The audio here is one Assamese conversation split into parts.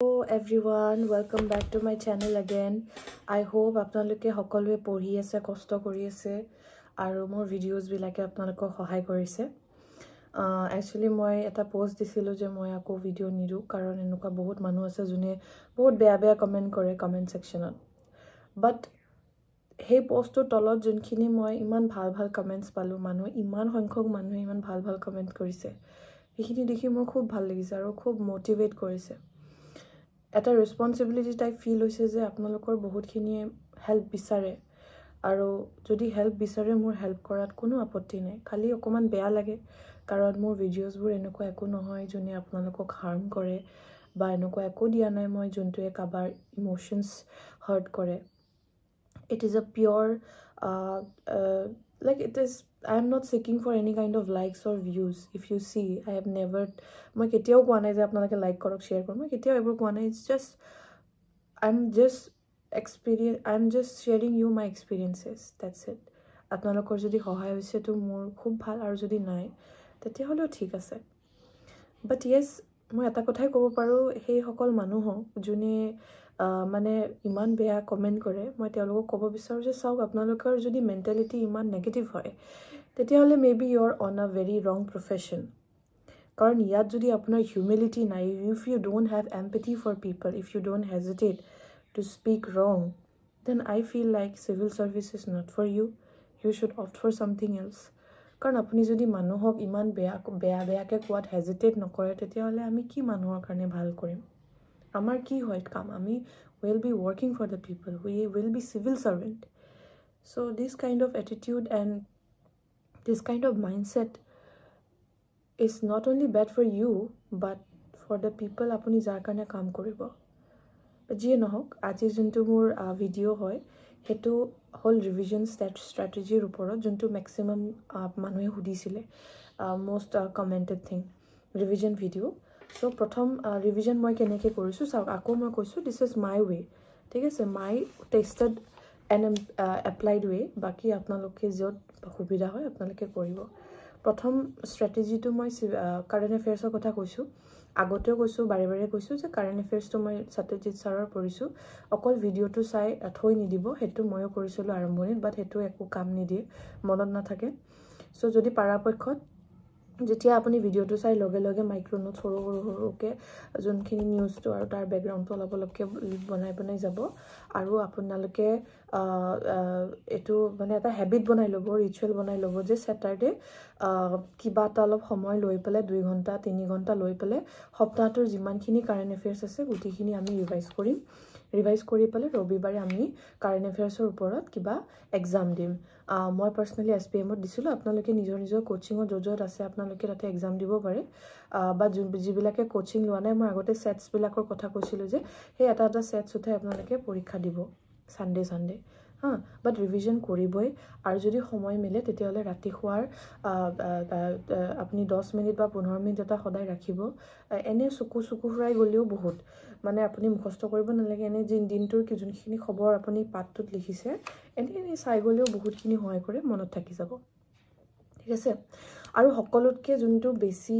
Hello everyone, welcome back to my channel again. I hope আপোনালোকে সকলোৱে পঢ়ি আছে, কষ্ট কৰি আছে আৰু মোৰ ভিডিওজ বিলাকে আপোনালোকক সহায় কৰিছে। Actually মই এটা পোষ্ট দিছিলো যে মই আকৌ ভিডিও নিদু কাৰণ এনেকুৱা বহুত মানুহ আছে যোনে বহুত বেয়া কমেন্ট কৰে কমেন্ট সেকশনত। But সেই পোষ্টৰ তলত যোনখিনি মই ইমান ভাল কমেন্টস পালো, মানুহ ইমান সংখ্যক মানুহে ইমান ভাল কমেন্ট কৰিছে। এইখিনি দেখি মোৰ খুব ভাল লাগিছে আৰু খুব মোটিভেট কৰিছে। এটা ৰেসপন্সিবিলিটি টাইপ ফিল হৈছে যে আপোনালোকৰ বহুতখিনিয়ে হেল্প বিচাৰে আৰু যদি হেল্প বিচাৰে মোৰ হেল্প কৰাত কোনো আপত্তি নাই। খালি অকমান বেয়া লাগে কাৰণ মোৰ ভিডিওছবোৰ এনেকুৱা একো নহয় যোনে আপোনালোকক হাৰ্ম কৰে বা এনেকুৱা একো দিয়া নাই মই যোনটোৱে কাবাৰ ইমোশনস হাৰ্ট কৰে। It is a pure like it is I am not seeking for any kind of likes or views. If you see, I have never মই কেতিয়াও কোৱা নাই যে আপোনালোকে লাইক কৰক শেয়াৰ কৰক, মই কেতিয়াও এবাৰ কোৱা নাই। It's just I'm just sharing you my experiences. That's it. আপোনালোকৰ যদি সহায় হৈছে তো মোৰ খুব ভাল আৰু যদি নাই তেতিয়াহলেও ঠিক আছে। But yes, মই এটা কথাই ক'ব পাৰো সেই সকল মানুহক যোনে মানে ইমান বেয়া কমেন্ট কৰে, মই তেওঁলোকক ক'ব বিচাৰো যে চাওক আপোনালোকৰ যদি মেন্টালিটি ইমান নেগেটিভ হয় তেতিয়াহলে maybe you are on a very wrong profession. কাৰণ ইয়াত যদি আপোনাৰ হিউমিলিটি নাই, if you don't have empathy for people, if you don't hesitate to speak wrong, then I feel like civil service is not for you. You should opt for something else. কাৰণ আপুনি যদি মানুহক ইমান বেয়াকে কোৱাত হেজিটেট নকৰে তেতিয়াহলে আমি কি মানুহৰ কাৰণে ভাল কৰিম? আমাৰ কি হয় কাম? আমি will be working for the people. We will be civil servant. So this kind of attitude and this kind of mindset is not only bad for you but for the people আপুনি যাৰ কাৰণে কাম কৰিব। যিয়ে নহওক আজি যোনটো মোৰ ভিডিও হয় হেতু হল ৰিভিজন স্ট্ৰেটেজিৰ ওপৰত, যোনটো ম্যাক্সিমাম মানুহে সুধিছিলে most commented thing revision video. So প্ৰথম ৰিভিজন মই কেনেকৈ কৰিছো চাওক। আকৌ মই কৈছো this is my way, ঠিক আছে, my tested and applied way। বাকি আপোনালোকে যত সুবিধা হয় আপোনালোকে কৰিব। প্ৰথম স্ট্ৰেটেজিটো মই কাৰেন্ট এফেয়াৰ্সৰ কথা কৈছো, আগতেও কৈছো, বাৰে কৈছো যে কাৰেন্ট এফেয়াৰ্সটো মই সত্যজিৎ ছাৰৰ পঢ়িছো। অকল ভিডিওটো চাই থৈ নিদিব, হেতু ময়ো কৰিছিলো আৰম্ভণিত, বাট হেতু একো কাম নিদিয়ে, মনত নাথাকে। সো যদি পাৰাপক্ষত যেতিয়া আপুনি ভিডিওটো চাই লগে মাইক্ৰো নোট সৰুকে যোনখিনি নিউজটো আৰু তাৰ ব্যাকগ্ৰাউণ্ডটো অলপকে বনাই যাব আৰু আপোনালোকে এটো মানে এটা হ্যাবিট বনাই লব, ৰিচুৱেল বনাই লব যে স্যাটাৰডে কিবা এটা অলপ সময় লৈ পেলাই 2 ঘণ্টা 3 ঘণ্টা লৈ পেলাই সপ্তাহটোৰ যিমানখিনি কাৰেন্ট এফেয়াৰ্স আছে গুটিখিনি আমি ৰিভাইজ কৰি পেলাই ৰবিবাৰে আমি কাৰেন্ট এফেয়াৰ্সৰ ওপৰত কিবা এক্সাম দিম। মই পাৰ্সোনালি এসপিএমত দিছিলো, আপোনালোকে নিজৰ কোচিংৰ য'ত আছে আপোনালোকে তাতে এক্সাম দিব পাৰে। বা যিবিলাকে কোচিং লোৱা নাই, মই আগতে সেটস বিলাকৰ কথা কৈছিলো যে সেই এটা সেটস উঠাই আপোনালোকে পৰীক্ষা দিব সানডে বাট ৰিভিজন কৰিবই। আৰু যদি সময় মিলে তেতিয়াহলে ৰাতি খোৱাৰ আপুনি 10 মিনিট বা 15 মিনিট এটা সদায় ৰাখিব। এনে চকু ফুৰাই গলেও বহুত, মানে আপুনি মুখস্থ কৰিব নালাগে, এনে দিনটোৰ যোনখিনি খবৰ আপুনি পাঠটোত লিখিছে এনে চাই গলেও বহুতখিনি সহায় কৰে, মনত থাকি যাব, ঠিক আছে। আৰু সকলোতকে যোনটো বেছি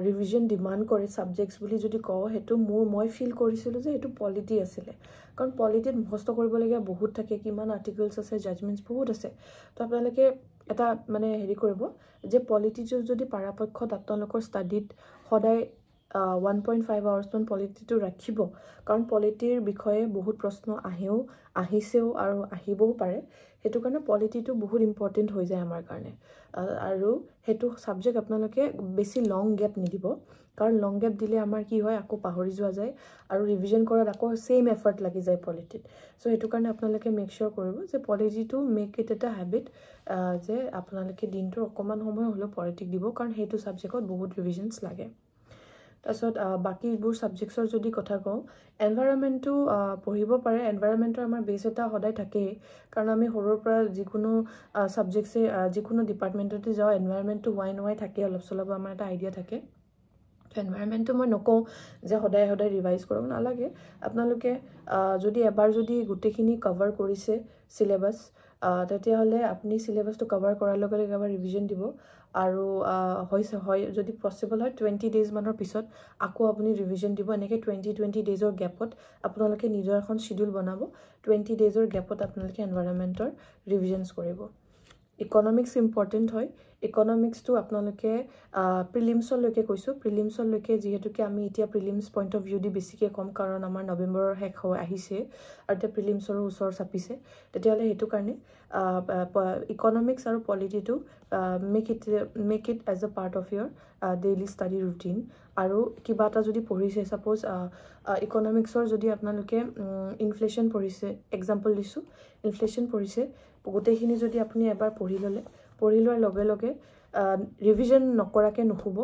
ৰিভিজন ডিমান্ড কৰে সাবজেক্টস বুলি যদি কওঁ হেতু মই ফিল কৰিছিলো যে হেতু পলিটি আছিলে। কাৰণ পলিটিত মুখস্থ কৰিবলগীয়া বহুত থাকে, কিমান আৰ্টিকলস আছে, জাজমেন্টস বহুত আছে। তো আপোনালোকে এটা মানে হেৰি কৰিব যে পলিটিটো যদি পাৰাপক্ষত আপোনালোকৰ ষ্টাডিত সদায় 1.5 আৱাৰ্স মান পলিটিটো ৰাখিব। কাৰণ পলিটিৰ বিষয়ে বহুত প্ৰশ্ন আহিছেও আৰু আহিবও পাৰে, হেতু কাৰণে পলিটিটো বহুত ইম্পৰ্টেন্ট হৈ যায় আমাৰ কাৰণে। আৰু হেতু সাবজেক্ট আপোনালোকে বেছি লং গ্যাপ নিদিব, কাৰণ লং গ্যাপ দিলে আমাৰ কি হয় আকৌ পাহৰি যোৱা যায় আৰু ৰিভিজন কৰাত আকৌ সেম এফৰ্ট লাগি যায় পলিটিত। সো হেতু কাৰণে আপোনালোকে মেক শিওৰ কৰিব যে পলিটিটো মেক ইট এটা হ্যাবিট যে আপোনালোকে দিনটোৰ অকমান সময় হলেও পলিটিক দিব, কাৰণ হেতু সাবজেক্টত বহুত ৰিভিজনস লাগে। তাৰপিছত বাকিবোৰ সাবজেক্টছৰ যদি কথা কওঁ, এনভাইৰনমেন্টটো পঢ়িব পাৰে। এনভাইৰনমেন্টৰ আমাৰ বেস এটা সদায় থাকে, কাৰণ আমি সৰুৰ পৰা যিকোনো সাবজেক্টছে যিকোনো ডিপাৰ্টমেন্টতে যাও এনভাইৰনমেন্টটো হোৱাই থাকে, অলপ চলপ আমাৰ এটা আইডিয়া থাকে। এনভাইৰনমেন্টটো মই নকওঁ যে সদায় ৰিভাইজ কৰক, নালাগে। আপোনালোকে যদি এবাৰ যদি গুটেখিনি কভাৰ কৰিছে সিলেবাস তেতিয়াহলে আপুনি সিলেবাসটো কভাৰ কৰাৰ লগে এবাৰ ৰিভিজন দিব। আৰু হয় যদি পচিবল হয় 20 ডেজ মানৰ পিছত আকৌ আপুনি ৰিভিজন দিব এনেকৈ 20 ডেজৰ গেপত আপোনালোকে নিজৰ এখন শিডিউল বনাব 20 ডেজৰ গেপত আপোনালোকে এনভাইৰনমেণ্টৰ ৰিভিজনছ কৰিব ইকনমিক্স ইম্পৰ্টেণ্ট হয় ইকনমিক্সটো আপোনালোকে প্ৰিলিমছলৈকে কৈছোঁ প্ৰিলিমছলৈকে যিহেতুকে আমি এতিয়া প্ৰিলিমছ পইণ্ট অফ ভিউ দি বেছিকৈ ক'ম কাৰণ আমাৰ নৱেম্বৰৰ শেষ হৈ আহিছে আৰু এতিয়া প্ৰিলিমছৰো ওচৰ চাপিছে তেতিয়াহ'লে সেইটো কাৰণে ইকনমিক্স আৰু পলিটিটো make it as a part of your daily study routine আৰু কিবা এটা যদি পঢ়িছে ছাপ'জ ইকনমিক্সৰ যদি আপোনালোকে ইনফ্লেশ্যন পঢ়িছে এক্সাম্পল দিছোঁ ইনফ্লেশ্যন পঢ়িছে গোটেইখিনি যদি আপুনি এবাৰ পঢ়ি লোৱাৰ লগে লগে ৰিভিজন নকৰাকৈ নুশুব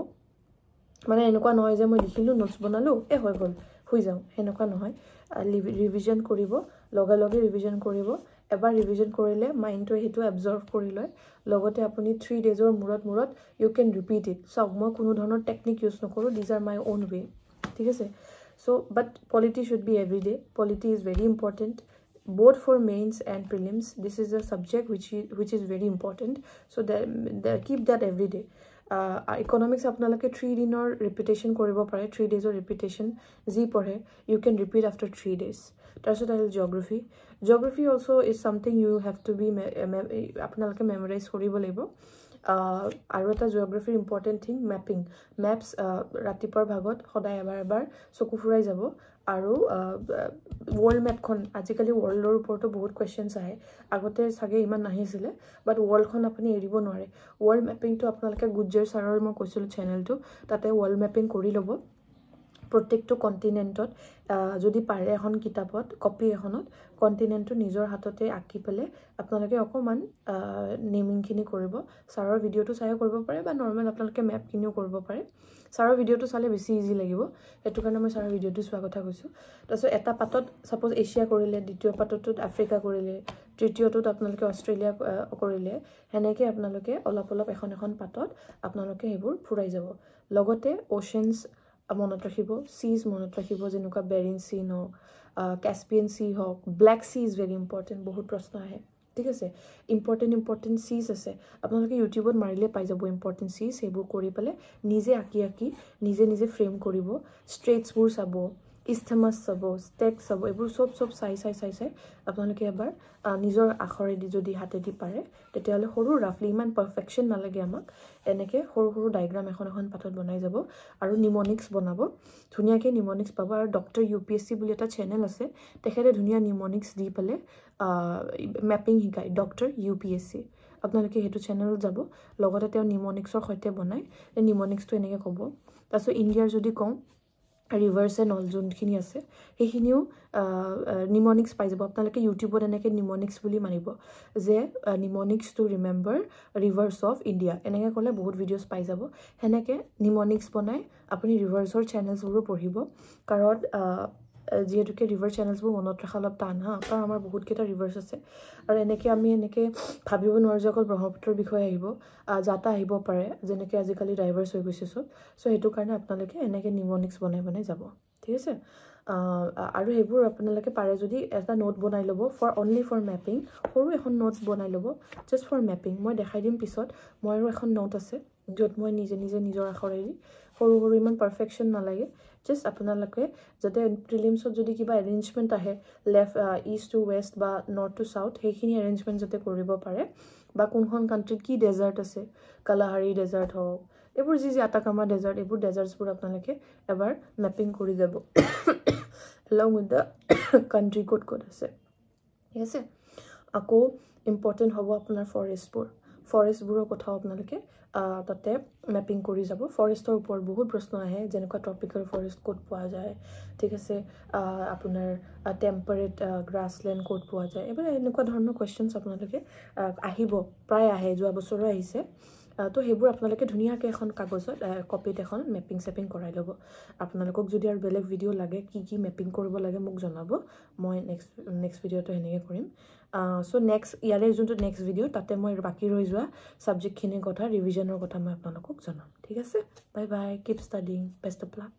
মানে এনেকুৱা নহয় যে মই লিখিলোঁ নোটছ বনালোঁ হৈ গ'ল শুই যাওঁ সেনেকুৱা নহয় ৰিভিজন কৰিব লগে লগে ৰিভিজন কৰিব এবাৰ ৰিভিজন কৰিলে মাইণ্ডটোৱে সেইটো এবজৰ্ভ কৰি লয় লগতে আপুনি 3 ডেজৰ মূৰত ইউ কেন ৰিপিট ইট চাওক মই কোনো ধৰণৰ টেকনিক ইউজ নকৰোঁ these are my own way ঠিক আছে so' but polity should be every day polity is very important both for mains and prelims this is a subject which is very important so keep that every day economics apnaloke 3 dinor repetition koribo pare 3 days or repetition ji pore you can repeat after 3 days tarpot ahil geography also is something you have to be apnaloke memorize koribo laibo আৰু এটা জিঅ'গ্ৰাফিৰ ইম্পৰ্টেণ্ট থিং মেপছ ৰাতিপুৱাৰ ভাগত সদায় এবাৰ চকু ফুৰাই যাব আৰু ৱৰ্ল্ড মেপখন আজিকালি ৱৰ্ল্ডৰ ওপৰতো বহুত কুৱেশ্যনছ আহে আগতে চাগে ইমান নাহিছিলে বাট ৱৰ্ল্ডখন আপুনি এৰিব নোৱাৰে ৱৰ্ল্ড মেপিংটো আপোনালোকে গুজ্জাৰ ছাৰৰ মই কৈছিলোঁ চেনেলটো তাতে ৱৰ্ল্ড মেপিং কৰি ল'ব প্ৰত্যেকটো কণ্টিনেণ্টত যদি পাৰে এখন কিতাপত কপি এখনত কণ্টিনেণ্টটো নিজৰ হাততে আঁকি পেলাই আপোনালোকে অকণমান নেমিংখিনি কৰিব ছাৰৰ ভিডিঅ'টো চাইও কৰিব পাৰে বা নৰ্মেল আপোনালোকে মেপখিনিও কৰিব পাৰে ছাৰৰ ভিডিঅ'টো চালে বেছি ইজি লাগিব সেইটো কাৰণে মই ছাৰৰ ভিডিঅ'টো চোৱাৰ কথা কৈছোঁ তাৰপিছত এটা পাতত ছাপ'জ এছিয়া কৰিলে দ্বিতীয় পাতটোত আফ্ৰিকা কৰিলে তৃতীয়টোত আপোনালোকে অষ্ট্ৰেলিয়া কৰিলে সেনেকৈ আপোনালোকে অলপ এখন পাতত আপোনালোকে সেইবোৰ ফুৰাই যাব লগতে অ'চেনছ মনত ৰাখিব চিজ মনত ৰাখিব যেনেকুৱা বেৰিং চি হওক কাস্পিয়ান চি হওক Black Sea is very important বহুত প্ৰশ্ন আহে ঠিক আছে ইম্পৰ্টেণ্ট চিজ আছে আপোনালোকে ইউটিউবত মাৰিলে পাই যাব ইম্পৰ্টেণ্ট চিজ সেইবোৰ কৰি পেলাই নিজে আঁকি নিজে ফ্ৰেম কৰিব ষ্ট্ৰেটছবোৰ চাব ইষ্টেমাছ চাব ষ্টেক চাব এইবোৰ চব চাই আপোনালোকে এবাৰ নিজৰ আখৰেদি যদি হাতেদি পাৰে তেতিয়াহ'লে সৰু ৰাফলি ইমান পাৰফেকশ্যন নালাগে আমাক এনেকৈ সৰু ডায়েগ্ৰাম এখন পাতত বনাই যাব আৰু নিমনিক্স বনাব ধুনীয়াকৈ নিমনিক্স পাব আৰু ডক্টৰ UPSC বুলি এটা চেনেল আছে তেখেতে ধুনীয়া নিমনিক্স দি পেলাই মেপিং শিকায় ডক্টৰ UPSC আপোনালোকে সেইটো চেনেলত যাব লগতে তেওঁ নিমনিক্সৰ সৈতে বনায় নিমনিক্সটো এনেকৈ ক'ব তাৰপিছত ইণ্ডিয়াৰ যদি কওঁ ৰিভাৰ্ছ এণ্ড অল যোনখিনি আছে সেইখিনিও নিমনিক্স পাই যাব আপোনালোকে ইউটিউবত এনেকৈ নিমনিক্স বুলি মাৰিব যে mnemonics to remember rivers of India এনেকৈ ক'লে বহুত ভিডিঅ'জ পাই যাব সেনেকৈ নিমনিক্স বনাই আপুনি ৰিভাৰ্ছৰ চেনেলছবোৰো পঢ়িব কাৰণ যিহেতুকে ৰিভাৰ চেনেলছবোৰ মনত ৰখা অলপ টান কাৰণ আমাৰ বহুতকেইটা ৰিভাৰ্ছ আছে আৰু এনেকৈ ভাবিব নোৱাৰোঁ যে অকল ব্ৰহ্মপুত্ৰৰ বিষয়ে আহিব যাতা আহিব পাৰে যেনেকৈ আজিকালি ডাইভাৰ্ছ হৈ গৈছে চ' সেইটো কাৰণে আপোনালোকে এনেকৈ নিমনিক্স বনাই যাব ঠিক আছে আৰু সেইবোৰ আপোনালোকে পাৰে যদি এটা নোট বনাই ল'ব অনলি ফৰ মেপিং সৰু এখন নোট বনাই ল'ব জাষ্ট ফৰ মেপিং মই দেখাই দিম পিছত মই আৰু এখন নোট আছে য'ত মই নিজে নিজৰ আখৰেদি সৰু ইমান পাৰফেকশ্যন নালাগে জাষ্ট আপোনালোকে যাতে প্ৰিলিমছত যদি কিবা এৰেঞ্জমেণ্ট আহে ইষ্ট টু ৱেষ্ট বা নৰ্থ টু চাউথ সেইখিনি এৰেঞ্জমেণ্ট যাতে কৰিব পাৰে বা কোনখন কাণ্ট্ৰিত কি ডেজাৰ্ট আছে কালাহাৰী ডেজাৰ্ট হওক এইবোৰ যি আটাকামা ডেজাৰ্ট এইবোৰ ডেজাৰ্টছবোৰ আপোনালোকে এবাৰ মেপিং কৰি যাব এলং উইথ দ্য কাণ্ট্ৰি ক'ত আছে ঠিক আছে আকৌ ইম্পৰ্টেণ্ট হ'ব আপোনাৰ ফৰেষ্টবোৰৰ কথাও আপোনালোকে তাতে মেপিং কৰি যাব ফৰেষ্টৰ ওপৰত বহুত প্ৰশ্ন আহে যেনেকুৱা ট্ৰপিকেল ফৰেষ্ট ক'ত পোৱা যায় ঠিক আছে আপোনাৰ টেম্পাৰেট গ্ৰাছলেণ্ড ক'ত পোৱা যায় এইবোৰ এনেকুৱা ধৰণৰ কুৱেশ্যনছ আপোনালোকে আহিব প্ৰায় আহে যোৱা বছৰো আহিছে তো সেইবোৰ আপোনালোকে ধুনীয়াকৈ এখন কাগজত কপিত এখন মেপিং কৰাই ল'ব আপোনালোকক যদি আৰু বেলেগ ভিডিঅ' লাগে কি মেপিং কৰিব লাগে মোক জনাব মই নেক্সট ভিডিঅ'টো সেনেকৈ কৰিম চ' ইয়াৰে যোনটো নেক্সট ভিডিঅ' তাতে মই বাকী ৰৈ যোৱা ছাবজেক্টখিনিৰ কথা ৰিভিজনৰ কথা মই আপোনালোকক জনাম ঠিক আছে bye keep studying best of luck